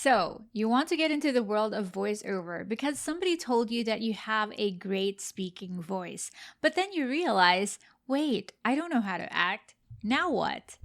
So, you want to get into the world of voiceover because somebody told you that you have a great speaking voice, but then you realize, wait, I don't know how to act. Now what?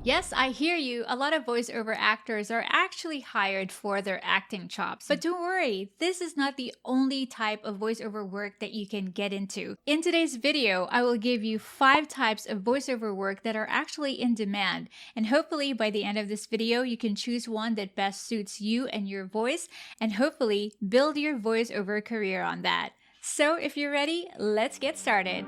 Yes, I hear you. A lot of voiceover actors are actually hired for their acting chops. But don't worry, this is not the only type of voiceover work that you can get into. In today's video, I will give you 5 types of voiceover work that are actually in demand. And hopefully by the end of this video, you can choose one that best suits you and your voice, and hopefully build your voiceover career on that. So if you're ready, let's get started.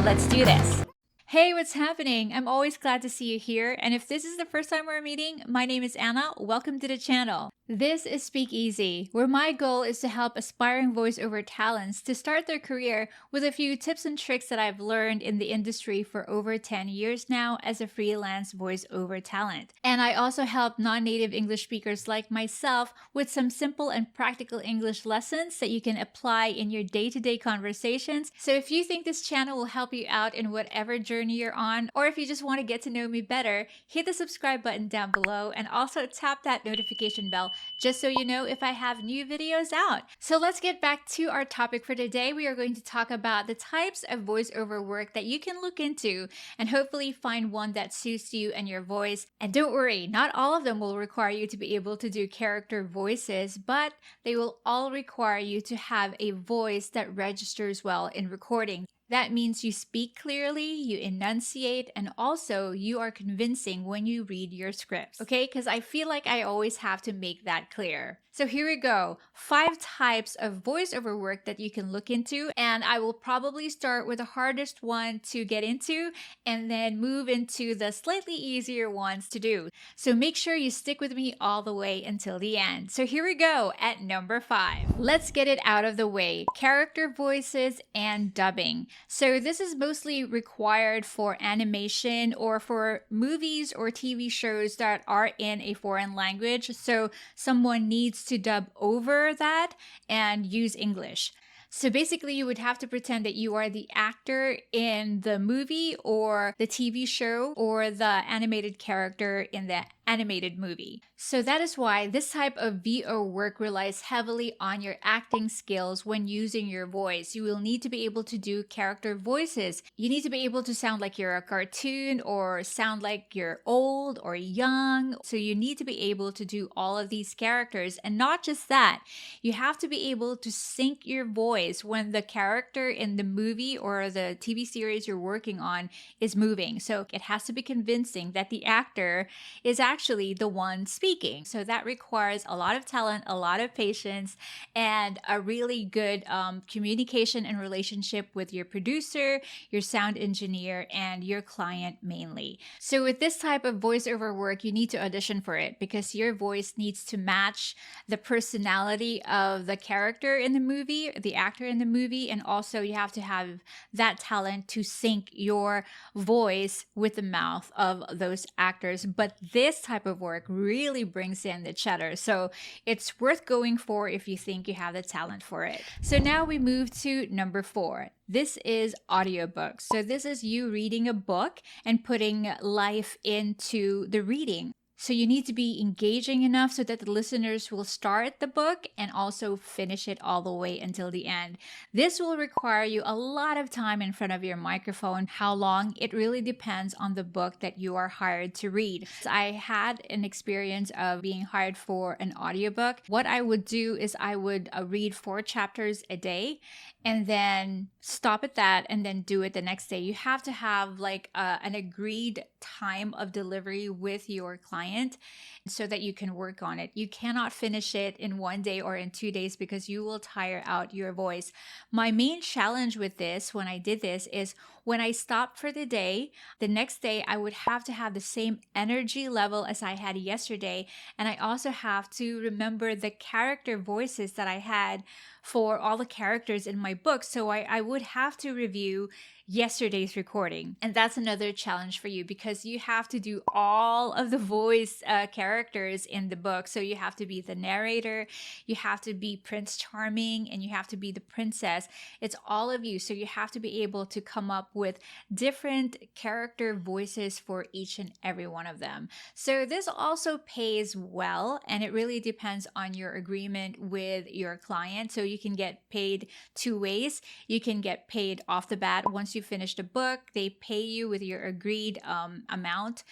Let's do this. Hey, what's happening? I'm always glad to see you here. And if this is the first time we're meeting, my name is Anna. Welcome to the channel. This is Speak Easy, where my goal is to help aspiring voiceover talents to start their career with a few tips and tricks that I've learned in the industry for over 10 years now as a freelance voiceover talent. And I also help non-native English speakers like myself with some simple and practical English lessons that you can apply in your day-to-day conversations. So if you think this channel will help you out in whatever journey you're on, or if you just want to get to know me better, hit the subscribe button down below and also tap that notification bell just so you know if I have new videos out. So let's get back to our topic for today. We are going to talk about the types of voiceover work that you can look into and hopefully find one that suits you and your voice. And don't worry, not all of them will require you to be able to do character voices, but they will all require you to have a voice that registers well in recording. That means you speak clearly, you enunciate, and also you are convincing when you read your scripts, okay? Because I feel like I always have to make that clear. So here we go, 5 types of voiceover work that you can look into, and I will probably start with the hardest one to get into and then move into the slightly easier ones to do. So make sure you stick with me all the way until the end. So here we go at number 5. Let's get it out of the way, character voices and dubbing. So this is mostly required for animation or for movies or TV shows that are in a foreign language. So someone needs to dub over that and use English. So basically you would have to pretend that you are the actor in the movie or the TV show or the animated character in the animated movie. So that is why this type of VO work relies heavily on your acting skills when using your voice. You will need to be able to do character voices. You need to be able to sound like you're a cartoon or sound like you're old or young. So you need to be able to do all of these characters. And not just that, you have to be able to sync your voice when the character in the movie or the TV series you're working on is moving. So it has to be convincing that the actor is actually the one speaking. So that requires a lot of talent, a lot of patience, and a really good communication and relationship with your producer, your sound engineer, and your client mainly. So with this type of voiceover work, you need to audition for it because your voice needs to match the personality of the character in the movie, the actor in the movie, and also you have to have that talent to sync your voice with the mouth of those actors. But this type of work really brings in the cheddar, so it's worth going for if you think you have the talent for it. So now we move to number 4. This is audiobooks. So this is you reading a book and putting life into the reading. So you need to be engaging enough so that the listeners will start the book and also finish it all the way until the end. This will require you a lot of time in front of your microphone. How long? It really depends on the book that you are hired to read. So I had an experience of being hired for an audiobook. What I would do is I would read 4 chapters a day and then stop at that and then do it the next day. You have to have like an agreed time of delivery with your client so that you can work on it. You cannot finish it in 1 day or in 2 days because you will tire out your voice. My main challenge with this when I did this is when I stopped for the day, the next day I would have to have the same energy level as I had yesterday. And I also have to remember the character voices that I had for all the characters in my book. So I would have to review yesterday's recording. And that's another challenge for you because you have to do all of the voice characters in the book. So you have to be the narrator, you have to be Prince Charming, and you have to be the princess. It's all of you. So you have to be able to come up with different character voices for each and every one of them. So this also pays well, and it really depends on your agreement with your client. So you can get paid two ways. You can get paid off the bat. Once you finish the book, they pay you with your agreed amount,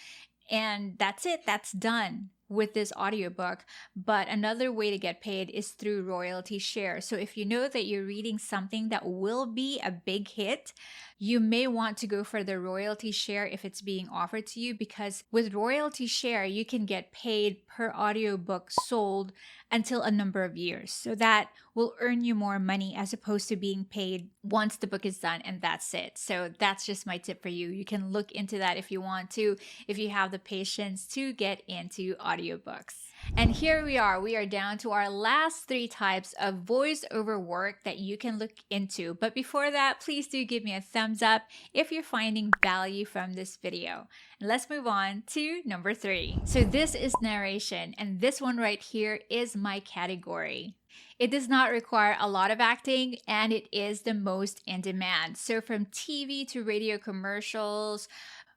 and that's it. That's done with this audiobook. But another way to get paid is through royalty share. So if you know that you're reading something that will be a big hit, you may want to go for the royalty share if it's being offered to you, because with royalty share, you can get paid per audiobook sold until a number of years. So that will earn you more money as opposed to being paid once the book is done and that's it. So that's just my tip for you. You can look into that if you want to, if you have the patience to get into audiobooks. And here we are down to our last three types of voiceover work that you can look into. But before that, please do give me a thumbs up if you're finding value from this video. And let's move on to number 3. So this is narration, and this one right here is my category. It does not require a lot of acting, and it is the most in demand. So from TV to radio commercials,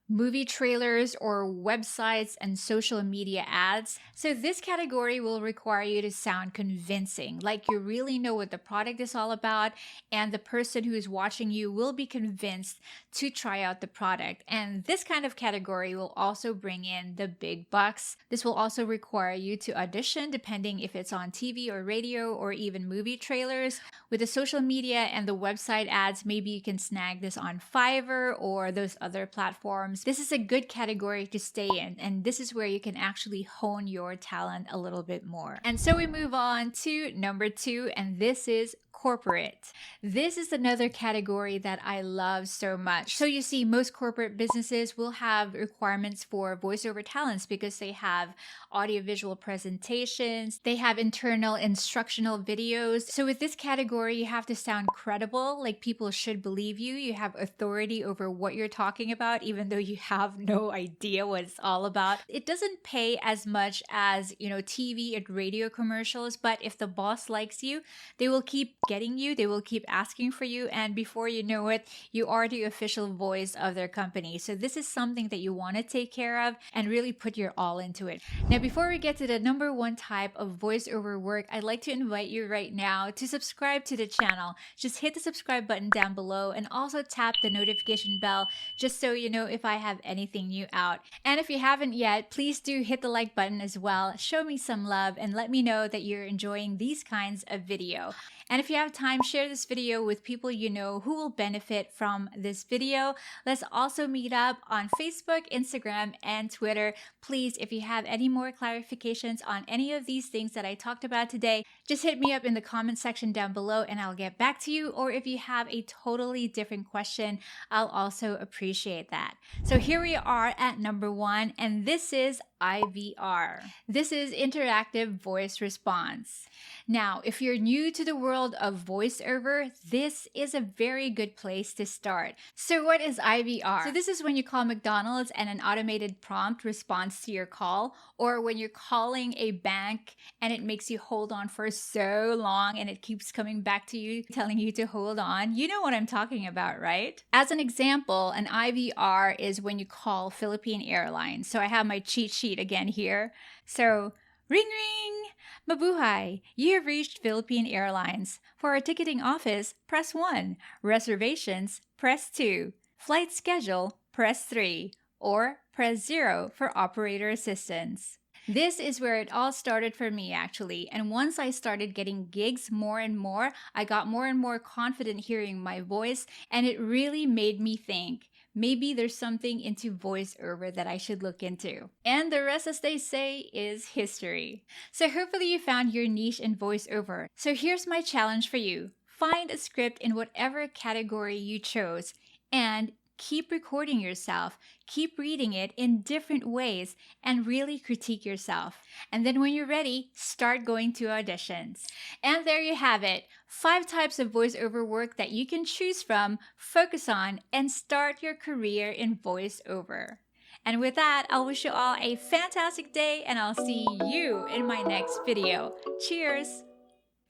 movie trailers, or websites and social media ads. So this category will require you to sound convincing, like you really know what the product is all about, and the person who is watching you will be convinced to try out the product. And this kind of category will also bring in the big bucks. This will also require you to audition, depending if it's on TV or radio or even movie trailers. With the social media and the website ads, maybe you can snag this on Fiverr or those other platforms. This is a good category to stay in, and this is where you can actually hone your talent a little bit more. And so we move on to number 2, and this is corporate. This is another category that I love so much. So you see, most corporate businesses will have requirements for voiceover talents because they have audiovisual presentations, they have internal instructional videos. So with this category, you have to sound credible, like people should believe you. You have authority over what you're talking about, even though you have no idea what it's all about. It doesn't pay as much as, TV and radio commercials, but if the boss likes you, they will keep getting you, they will keep asking for you, and before you know it, you are the official voice of their company. So this is something that you want to take care of and really put your all into it. Now, before we get to the number 1 type of voiceover work, I'd like to invite you right now to subscribe to the channel. Just hit the subscribe button down below and also tap the notification bell just so you know if I have anything new out. And if you haven't yet, please do hit the like button as well. Show me some love and let me know that you're enjoying these kinds of video. And if you have time, share this video with people you know who will benefit from this video. Let's also meet up on Facebook, Instagram, and Twitter. Please, if you have any more clarifications on any of these things that I talked about today, just hit me up in the comment section down below and I'll get back to you. Or if you have a totally different question, I'll also appreciate that. So here we are at number 1, and this is IVR. This is interactive voice response. Now, if you're new to the world of voiceover, this is a very good place to start. So what is IVR? So this is when you call McDonald's and an automated prompt responds to your call, or when you're calling a bank and it makes you hold on for so long and it keeps coming back to you, telling you to hold on. You know what I'm talking about, right? As an example, an IVR is when you call Philippine Airlines. So I have my cheat sheet again here. So, ring ring! Mabuhay! You have reached Philippine Airlines. For our ticketing office, press 1. Reservations, press 2. Flight schedule, press 3. Or press 0 for operator assistance. This is where it all started for me, actually. And once I started getting gigs more and more, I got more and more confident hearing my voice, and it really made me think, maybe there's something into voiceover that I should look into. And the rest, as they say, is history. So hopefully you found your niche in voiceover. So here's my challenge for you. Find a script in whatever category you chose and keep recording yourself, keep reading it in different ways, and really critique yourself. And then when you're ready, start going to auditions. And there you have it, 5 types of voiceover work that you can choose from, focus on, and start your career in voiceover. And with that, I'll wish you all a fantastic day, and I'll see you in my next video. Cheers!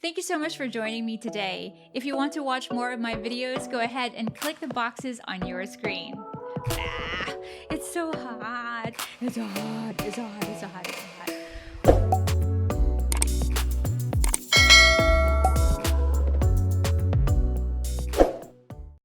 Thank you so much for joining me today. If you want to watch more of my videos, go ahead and click the boxes on your screen. It's so hot. It's hot. It's hot. It's hot. It's hot.